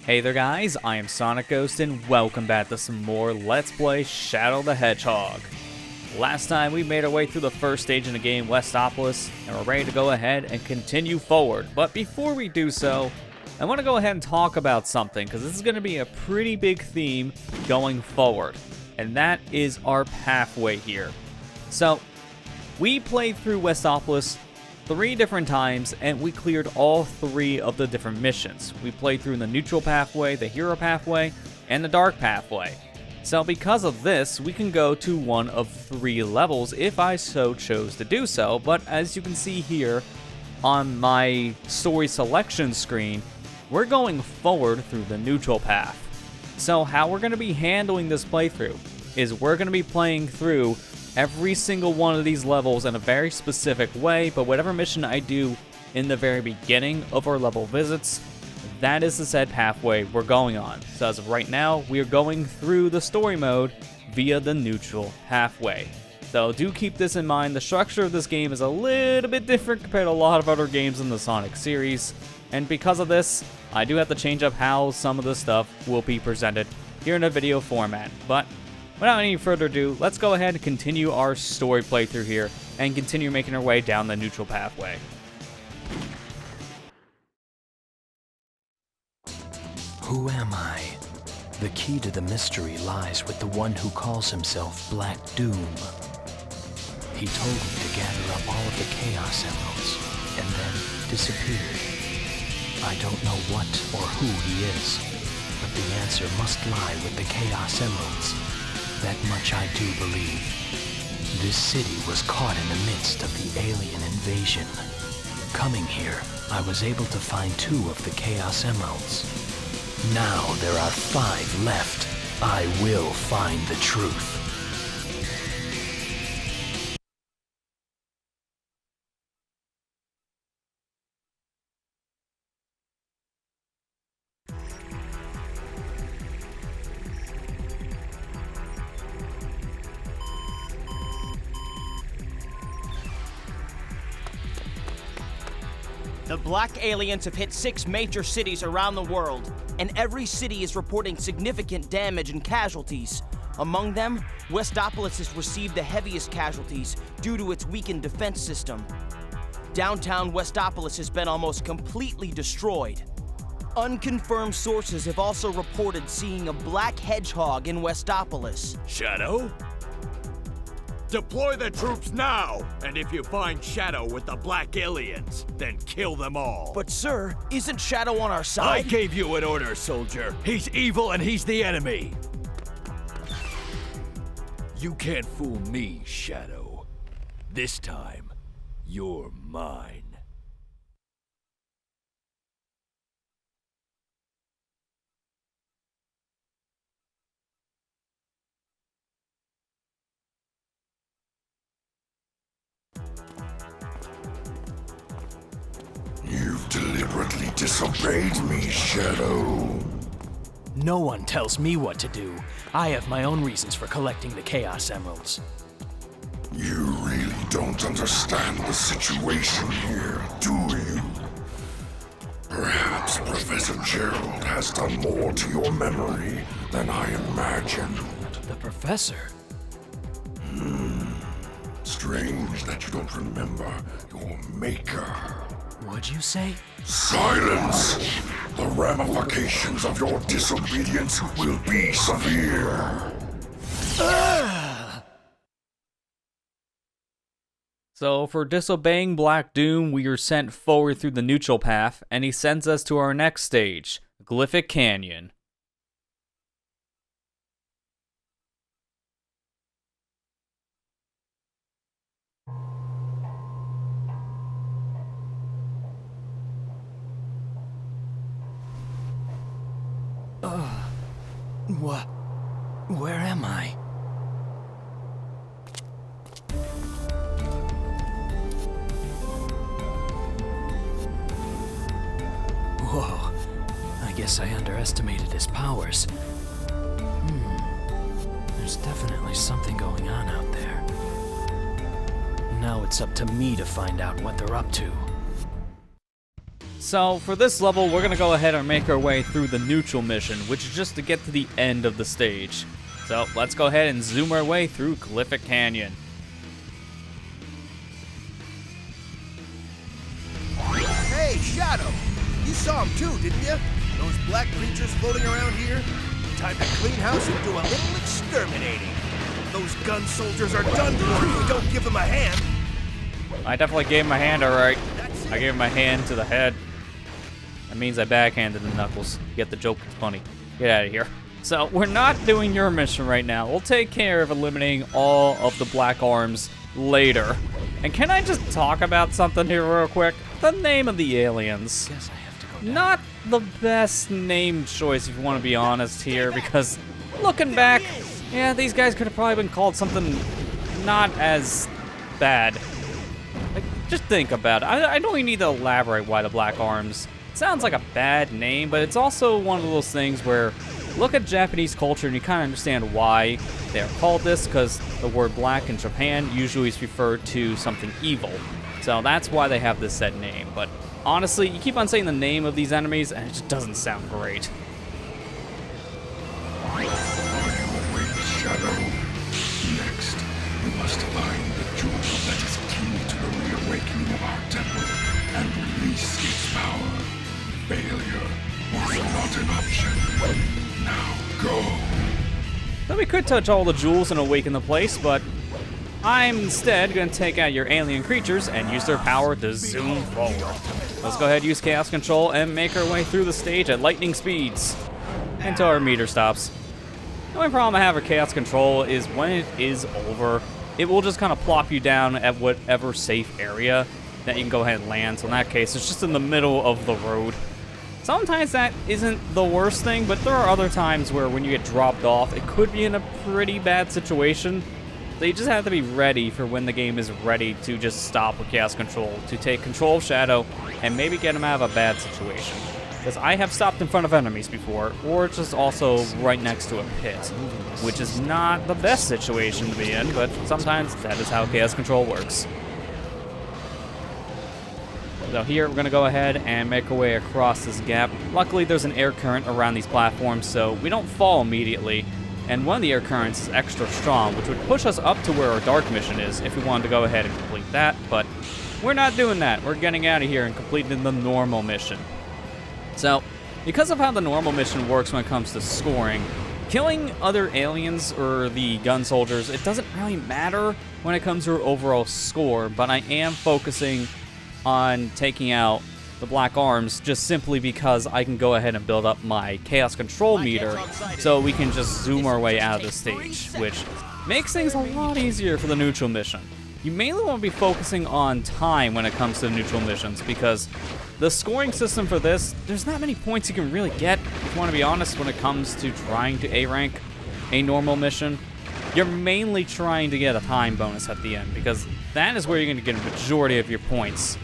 Hey there guys, I am SonicGhost and welcome back to some more Let's Play Shadow the Hedgehog. Last time we made our way through the first stage in the game, Westopolis, and we're ready to go ahead and continue forward. But before we do so, I want to go ahead and talk about something, because this is going to be a pretty big theme going forward. And that is our pathway here. So, we played through Westopolis 3 different times, and we cleared all 3 of the different missions. We played through the neutral pathway, the hero pathway, and the dark pathway. So because of this, we can go to one of 3 levels if I so chose to do so, but as you can see here on my story selection screen, we're going forward through the neutral path. So how we're going to be handling this playthrough is we're going to be playing through every single one of these levels in a very specific way, but whatever mission I do in the very beginning of our level visits, that is the said pathway we're going on. So as of right now, we are going through the story mode via the neutral pathway. So do keep this in mind, the structure of this game is a little bit different compared to a lot of other games in the Sonic series, and because of this, I do have to change up how some of the stuff will be presented here in a video format. But without any further ado, let's go ahead and continue our story playthrough here and continue making our way down the neutral pathway. Who am I? The key to the mystery lies with the one who calls himself Black Doom. He told me to gather up all of the Chaos Emeralds and then disappeared. I don't know what or who he is, but the answer must lie with the Chaos Emeralds. That much I do believe. This city was caught in the midst of the alien invasion. Coming here, I was able to find 2 of the Chaos Emeralds. Now there are 5 left. I will find the truth. The black aliens have hit 6 major cities around the world, and every city is reporting significant damage and casualties. Among them, Westopolis has received the heaviest casualties due to its weakened defense system. Downtown Westopolis has been almost completely destroyed. Unconfirmed sources have also reported seeing a black hedgehog in Westopolis. Shadow? Deploy the troops now! And if you find Shadow with the black aliens, then kill them all. But sir, isn't Shadow on our side? I gave you an order, soldier. He's evil and he's the enemy. You can't fool me, Shadow. This time, you're mine. You've deliberately disobeyed me, Shadow. No one tells me what to do. I have my own reasons for collecting the Chaos Emeralds. You really don't understand the situation here, do you? Perhaps Professor Gerald has done more to your memory than I imagined. The Professor? Strange that you don't remember your maker. What'd you say? Silence! The ramifications of your disobedience will be severe. So for disobeying Black Doom, we are sent forward through the neutral path, and he sends us to our next stage, Glyphic Canyon. Where am I? Whoa, I guess I underestimated his powers. There's definitely something going on out there. Now it's up to me to find out what they're up to. So for this level, we're gonna go ahead and make our way through the neutral mission, which is just to get to the end of the stage. So let's go ahead and zoom our way through Glyphic Canyon. Hey, Shadow! You saw him too, didn't you? Those black creatures floating around here? Time to clean house and do a little exterminating. Those gun soldiers are done for if we don't give them a hand. I definitely gave him a hand, alright. I gave him a hand to the head. That means I backhanded the knuckles. You get the joke? It's funny. Get out of here. So, we're not doing your mission right now. We'll take care of eliminating all of the black arms later. And can I just talk about something here real quick? The name of the aliens. Guess I have to go down. Not the best name choice, if you want to be honest here, because looking back, yeah, these guys could have probably been called something not as bad. Like, just think about it. I don't even need to elaborate why the Black Arms. It sounds like a bad name, but it's also one of those things where look at Japanese culture and you kind of understand why they're called this, because the word black in Japan usually is referred to something evil. So that's why they have this set name. But honestly, you keep on saying the name of these enemies and it just doesn't sound great. Are you awake, Shadow? Next, we must find the jewel that is key to the reawakening of our temple and release its power. Failure is not an option. Now go. So we could touch all the jewels and awaken the place, but I'm instead going to take out your alien creatures and use their power to zoom forward. Let's go ahead and use Chaos Control and make our way through the stage at lightning speeds until our meter stops. The only problem I have with Chaos Control is when it is over, it will just kind of plop you down at whatever safe area that you can go ahead and land. So in that case, it's just in the middle of the road. Sometimes that isn't the worst thing, but there are other times where when you get dropped off, it could be in a pretty bad situation. So you just have to be ready for when the game is ready to just stop with Chaos Control, to take control of Shadow, and maybe get him out of a bad situation. Because I have stopped in front of enemies before, or just also right next to a pit, which is not the best situation to be in, but sometimes that is how Chaos Control works. So here we're going to go ahead and make our way across this gap. Luckily there's an air current around these platforms, so we don't fall immediately. And one of the air currents is extra strong, which would push us up to where our dark mission is if we wanted to go ahead and complete that, but we're not doing that. We're getting out of here and completing the normal mission. So, because of how the normal mission works when it comes to scoring, killing other aliens or the gun soldiers, it doesn't really matter when it comes to our overall score, but I am focusing on taking out the Black Arms just simply because I can go ahead and build up my Chaos Control meter so we can just zoom our way out of the stage, which makes things a lot easier for the neutral mission. You mainly want to be focusing on time when it comes to the neutral missions, because the scoring system for this, there's not many points you can really get, if you want to be honest, when it comes to trying to A-rank a normal mission. You're mainly trying to get a time bonus at the end, because that is where you're going to get a majority of your points,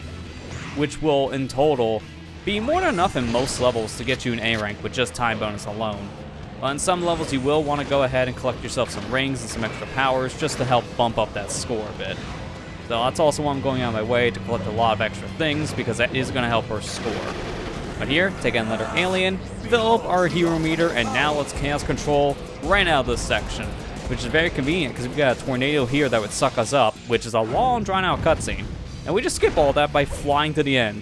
which will, in total, be more than enough in most levels to get you an A rank with just time bonus alone. On some levels, you will want to go ahead and collect yourself some rings and some extra powers just to help bump up that score a bit. So that's also why I'm going out of my way to collect a lot of extra things, because that is going to help our score. But here, take out another alien, fill up our hero meter, and now let's Chaos Control right out of this section, which is very convenient because we've got a tornado here that would suck us up, which is a long, drawn-out cutscene. And we just skip all that by flying to the end.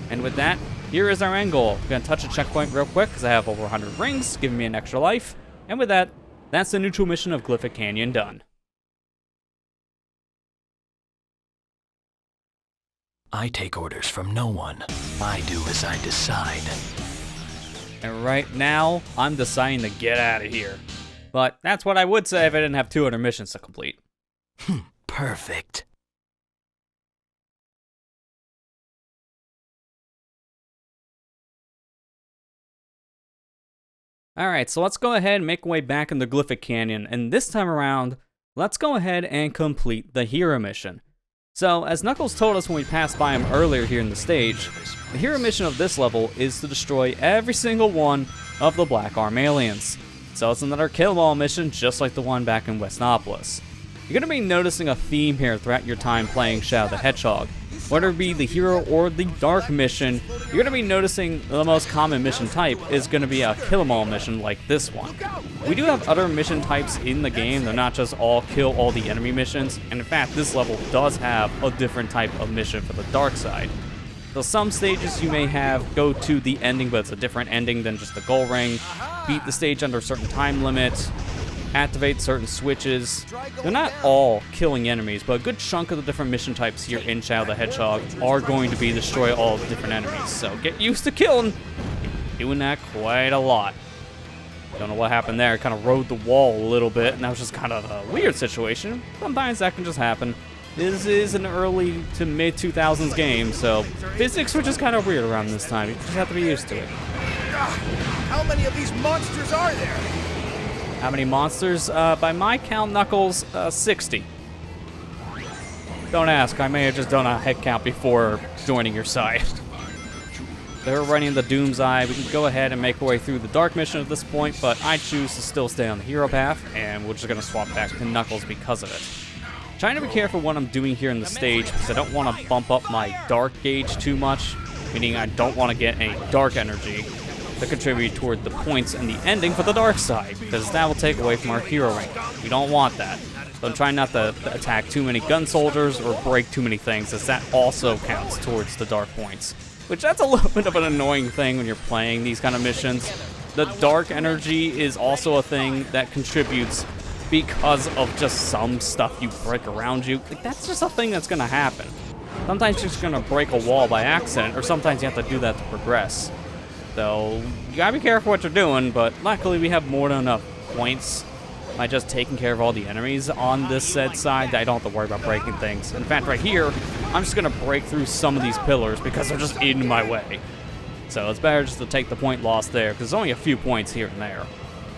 And with that, here is our end goal. I'm going to touch a checkpoint real quick because I have over 100 rings, giving me an extra life. And with that, that's the neutral mission of Glyphic Canyon done. I take orders from no one. I do as I decide. And right now, I'm deciding to get out of here. But that's what I would say if I didn't have 200 missions to complete. Perfect. Alright, so let's go ahead and make our way back into Glyphic Canyon, and this time around, let's go ahead and complete the hero mission. So, as Knuckles told us when we passed by him earlier here in the stage, the hero mission of this level is to destroy every single one of the Black Arm aliens. So it's another kill all mission just like the one back in Westopolis. You're going to be noticing a theme here throughout your time playing Shadow the Hedgehog, Whether it be the hero or the dark mission, you're going to be noticing the most common mission type is going to be a kill 'em all mission like this one. We do have other mission types in the game. They're not just all kill all the enemy missions. And in fact, this level does have a different type of mission for the dark side. So some stages you may have go to the ending, but it's a different ending than just the goal ring. Beat the stage under a certain time limit. Activate certain switches. They're not all killing enemies, but a good chunk of the different mission types here in Shadow the Hedgehog are going to be destroy all the different enemies. So get used to killing. Doing that quite a lot. Don't know what happened there. Kind of rode the wall a little bit, and that was just kind of a weird situation. Sometimes that can just happen. This is an early to mid 2000s game, so physics were just kind of weird around this time. You just have to be used to it. How many of these monsters are there? How many monsters? By my count, Knuckles, 60. Don't ask, I may have just done a head count before joining your side. They're running the Doom's Eye. We can go ahead and make our way through the dark mission at this point, but I choose to still stay on the hero path, and we're just going to swap back to Knuckles because of it. Trying to be careful what I'm doing here in the stage, because I don't want to bump up my dark gauge too much, meaning I don't want to get any dark energy to contribute toward the points and the ending for the dark side, because that will take away from our hero rank. We don't want that. So I'm trying not to attack too many gun soldiers or break too many things, as that also counts towards the dark points. Which that's a little bit of an annoying thing when you're playing these kind of missions. The dark energy is also a thing that contributes because of just some stuff you break around you. Like, that's just a thing that's gonna happen. Sometimes you're just gonna break a wall by accident, or sometimes you have to do that to progress. So, you gotta be careful what you're doing, but luckily we have more than enough points by just taking care of all the enemies on this said side that I don't have to worry about breaking things. In fact, right here, I'm just gonna break through some of these pillars because they're just in my way. So it's better just to take the point loss there, because there's only a few points here and there.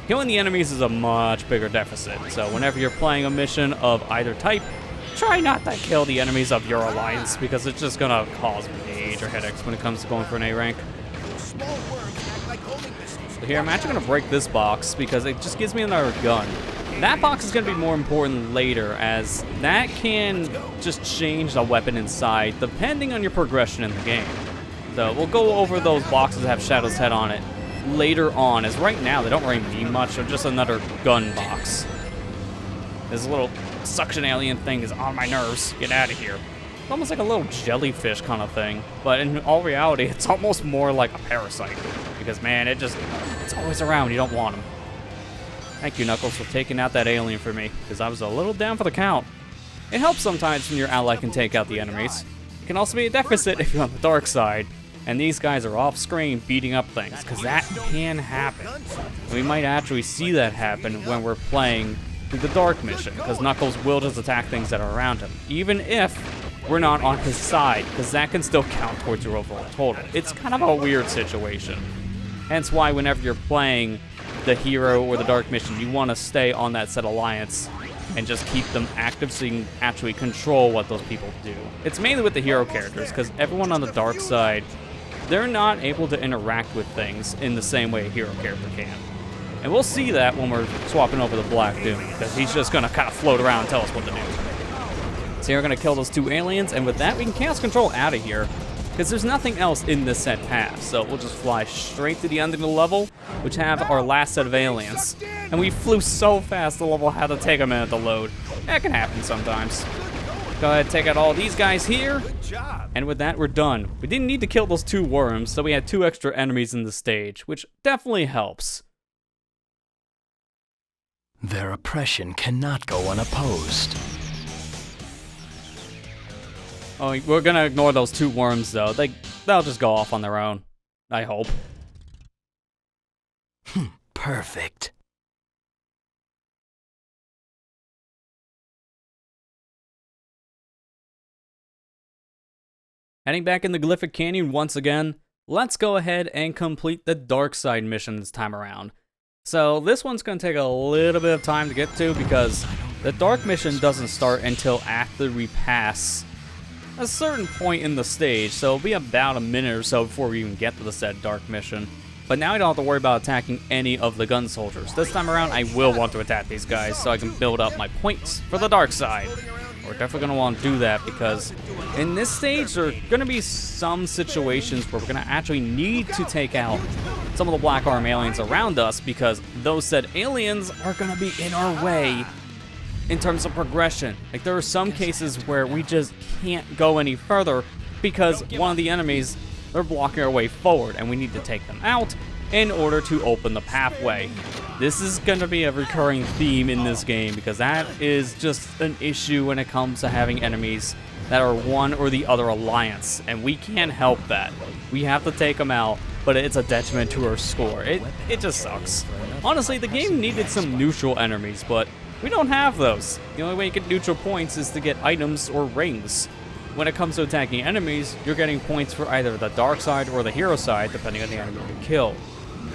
Killing the enemies is a much bigger deficit, so whenever you're playing a mission of either type, try not to kill the enemies of your alliance, because it's just gonna cause major headaches when it comes to going for an A rank. So here, I'm actually gonna break this box, because it just gives me another gun. That box is gonna be more important later, as that can just change the weapon inside, depending on your progression in the game. So we'll go over those boxes that have Shadow's head on it later on, as right now they don't really mean much. They're just another gun box. This little suction alien thing is on my nerves. Get out of here. It's almost like a little jellyfish kind of thing, but in all reality, it's almost more like a parasite, because man, it's always around. You don't want them. Thank you, Knuckles, for taking out that alien for me, because I was a little down for the count. It helps sometimes when your ally can take out the enemies. It can also be a deficit if you're on the dark side, and these guys are off screen beating up things, because that can happen. And we might actually see that happen when we're playing through the dark mission, because Knuckles will just attack things that are around him, even if we're not on his side, because that can still count towards your overall total. It's kind of a weird situation. Hence why whenever you're playing the hero or the dark mission, you want to stay on that set alliance and just keep them active so you can actually control what those people do. It's mainly with the hero characters, because everyone on the dark side, they're not able to interact with things in the same way a hero character can. And we'll see that when we're swapping over the Black Doom, because he's just going to kind of float around and tell us what to do. So we're going to kill those two aliens, and with that we can Chaos Control out of here, because there's nothing else in this set path. So we'll just fly straight to the end of the level, which have our last set of aliens. And we flew so fast the level had to take a minute to load. That can happen sometimes. Go ahead and take out all these guys here. And with that, we're done. We didn't need to kill those two worms, so we had 2 extra enemies in the stage, which definitely helps. Their oppression cannot go unopposed. Oh, we're gonna ignore those 2 worms, though. They'll just go off on their own. I hope. Perfect. Heading back in the Glyphic Canyon once again, let's go ahead and complete the dark side mission this time around. So this one's going to take a little bit of time to get to, because the dark mission doesn't start until after we pass a certain point in the stage, so it'll be about a minute or so before we even get to the said dark mission. But now I don't have to worry about attacking any of the gun soldiers. This time around, I will want to attack these guys so I can build up my points for the dark side. We're definitely going to want to do that because in this stage, there are going to be some situations where we're going to actually need to take out some of the Black Arm aliens around us because those said aliens are going to be in our way in terms of progression. Like, there are some cases where we just can't go any further because one of the enemies, they're blocking our way forward, and we need to take them out in order to open the pathway. This is going to be a recurring theme in this game because that is just an issue when it comes to having enemies that are one or the other alliance, and we can't help that. We have to take them out, but it's a detriment to our score. It just sucks. Honestly, the game needed some neutral enemies, but we don't have those. The only way you get neutral points is to get items or rings. When it comes to attacking enemies, you're getting points for either the dark side or the hero side, depending on the enemy you kill.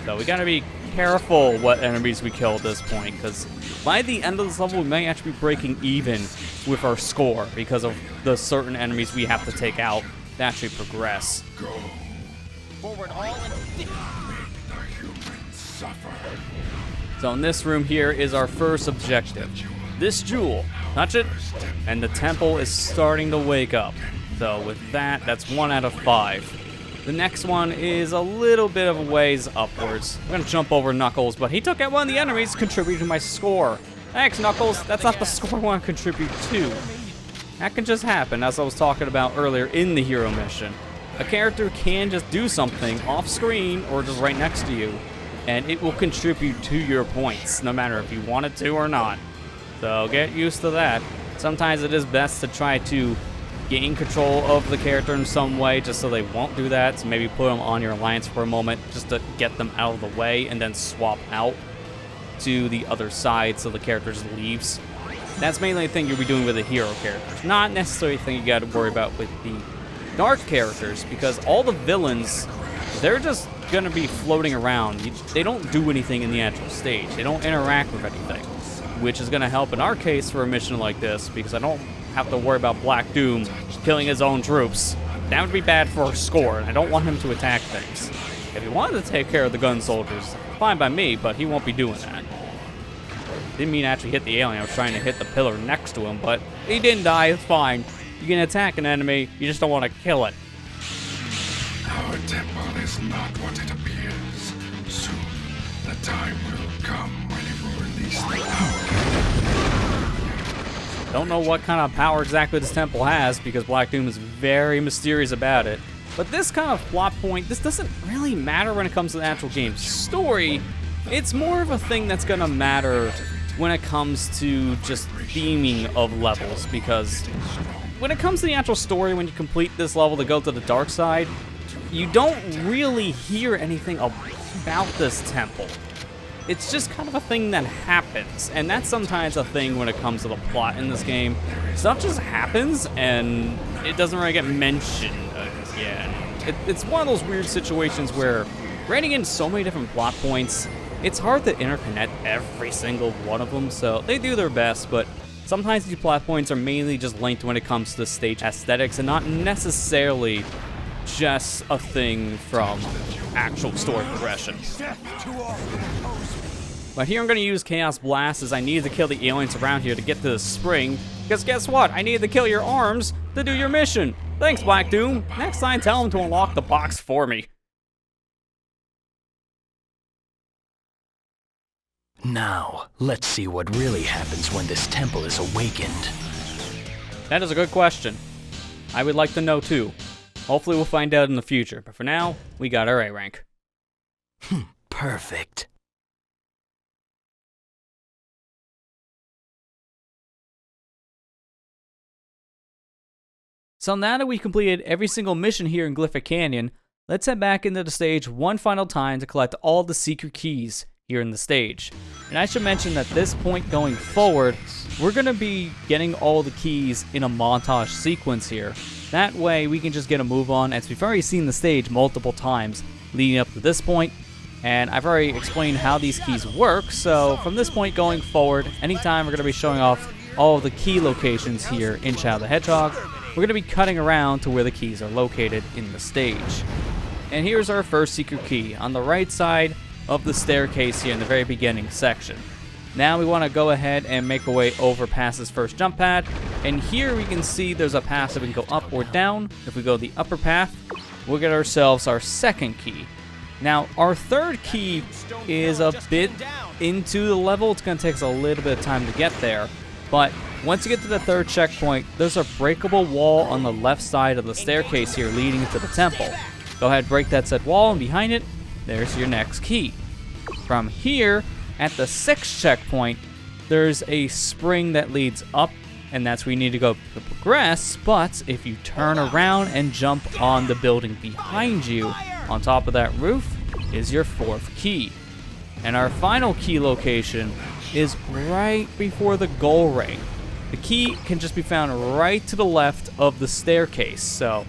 So we gotta be careful what enemies we kill at this point, because by the end of this level, we may actually be breaking even with our score because of the certain enemies we have to take out to actually progress. Forward all and Make the humans suffer. So in this room here is our first objective. This jewel, touch it, and the temple is starting to wake up. So with that, that's 1 out of 5. The next one is a little bit of a ways upwards. I'm gonna jump over Knuckles, but he took out one of the enemies, contributing to my score. Thanks, Knuckles. That's not the score I want to contribute to. That can just happen, as I was talking about earlier in the hero mission. A character can just do something off screen or just right next to you, and it will contribute to your points, no matter if you want it to or not. So get used to that. Sometimes it is best to try to gain control of the character in some way, just so they won't do that. So maybe put them on your alliance for a moment, just to get them out of the way, and then swap out to the other side so the character just leaves. That's mainly the thing you'll be doing with the hero characters. Not necessarily a thing you got to worry about with the dark characters, because all the villains, they're just going to be floating around. They don't do anything in the actual stage. They don't interact with anything, which is going to help in our case for a mission like this, because I don't have to worry about Black Doom killing his own troops. That would be bad for our score, and I don't want him to attack things. If he wanted to take care of the gun soldiers, fine by me, but he won't be doing that. Didn't mean to actually hit the alien. I was trying to hit the pillar next to him, but he didn't die. It's fine. You can attack an enemy, you just don't want to kill it. Our temple is not what it appears. Soon, the time will come when it will release the power. Don't know what kind of power exactly this temple has, because Black Doom is very mysterious about it. But this kind of plot point, this doesn't really matter when it comes to the actual game's story. It's more of a thing that's gonna matter when it comes to just theming of levels, because when it comes to the actual story, when you complete this level to go to the dark side, you don't really hear anything about this temple. It's just kind of a thing that happens, and that's sometimes a thing when it comes to the plot in this game. Stuff just happens, and it doesn't really get mentioned again. It's one of those weird situations where writing in so many different plot points, it's hard to interconnect every single one of them, so they do their best, but sometimes these plot points are mainly just linked when it comes to stage aesthetics and not necessarily just a thing from actual story progression. But here I'm going to use Chaos Blast, as I needed to kill the aliens around here to get to the spring, because guess what? I needed to kill your arms to do your mission. Thanks, Black Doom. Next time, tell him to unlock the box for me. Now, let's see what really happens when this temple is awakened. That is a good question. I would like to know too. Hopefully we'll find out in the future, but for now, we got our A rank. Perfect. So now that we've completed every single mission here in Glyphic Canyon, let's head back into the stage one final time to collect all the secret keys here in the stage. And I should mention that this point going forward, we're going to be getting all the keys in a montage sequence here. That way we can just get a move on, as we've already seen the stage multiple times leading up to this point, and I've already explained how these keys work. So from this point going forward, anytime we're going to be showing off all of the key locations here in Shadow the Hedgehog, we're going to be cutting around to where the keys are located in the stage. And here's our first secret key on the right side of the staircase here in the very beginning section. Now we want to go ahead and make our way over past this first jump pad. And here we can see there's a path that we can go up or down. If we go the upper path, we'll get ourselves our second key. Now, our third key is a bit into the level. It's going to take us a little bit of time to get there. But once you get to the third checkpoint, there's a breakable wall on the left side of the staircase here leading to the temple. Go ahead, break that said wall, and behind it, there's your next key. From here, at the sixth checkpoint, there's a spring that leads up, and that's where you need to go to progress. But if you turn around and jump on the building behind you, on top of that roof, is your fourth key. And our final key location is right before the goal ring. The key can just be found right to the left of the staircase. So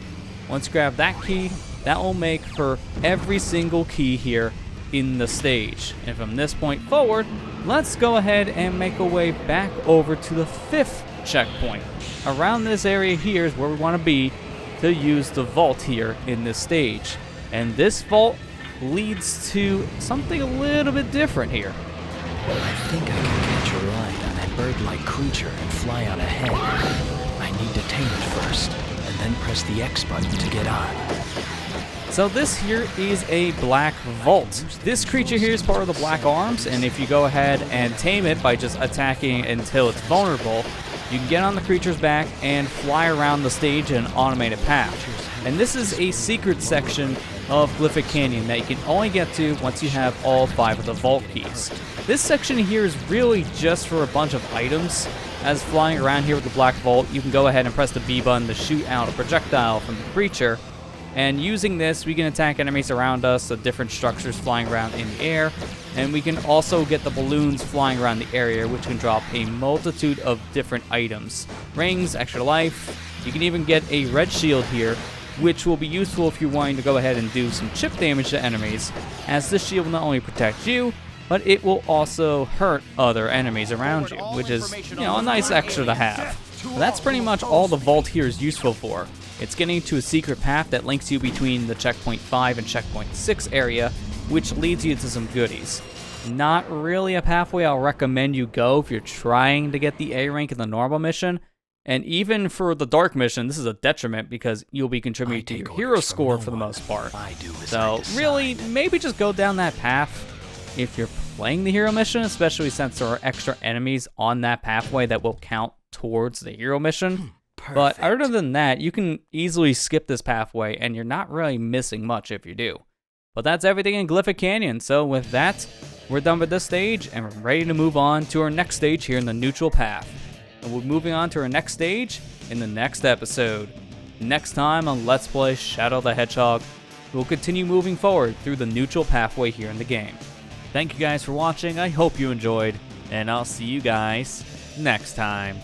once you grab that key, that will make for every single key here in the stage. And from this point forward, let's go ahead and make our way back over to the fifth checkpoint. Around this area here is where we want to be to use the vault here in this stage. And this vault leads to something a little bit different here. I think I can catch a ride on that bird-like creature and fly on ahead. I need to tame it first, and then press the X button to get on. So this here is a black vault. This creature here is part of the Black Arms, and if you go ahead and tame it by just attacking until it's vulnerable, you can get on the creature's back and fly around the stage in an automated path. And this is a secret section of Glyphic Canyon that you can only get to once you have all 5 of the vault keys. This section here is really just for a bunch of items. As flying around here with the black vault, you can go ahead and press the B button to shoot out a projectile from the creature. And using this, we can attack enemies around us, the different structures flying around in the air. And we can also get the balloons flying around the area, which can drop a multitude of different items. Rings, extra life. You can even get a red shield here, which will be useful if you're wanting to go ahead and do some chip damage to enemies, as this shield will not only protect you, but it will also hurt other enemies around you, which is, a nice extra to have. But that's pretty much all the vault here is useful for. It's getting to a secret path that links you between the checkpoint 5 and checkpoint 6 area, which leads you to some goodies. Not really a pathway I'll recommend you go if you're trying to get the A rank in the normal mission. And even for the dark mission, this is a detriment because you'll be contributing to your hero score for the most part. So really, maybe just go down that path if you're playing the hero mission, especially since there are extra enemies on that pathway that will count towards the hero mission. But other than that, you can easily skip this pathway and you're not really missing much if you do. But that's everything in Glyphic Canyon. So with that, we're done with this stage and we're ready to move on to our next stage here in the neutral path. And we're moving on to our next stage in the next episode. Next time on Let's Play Shadow the Hedgehog, we'll continue moving forward through the neutral pathway here in the game. Thank you guys for watching, I hope you enjoyed, and I'll see you guys next time.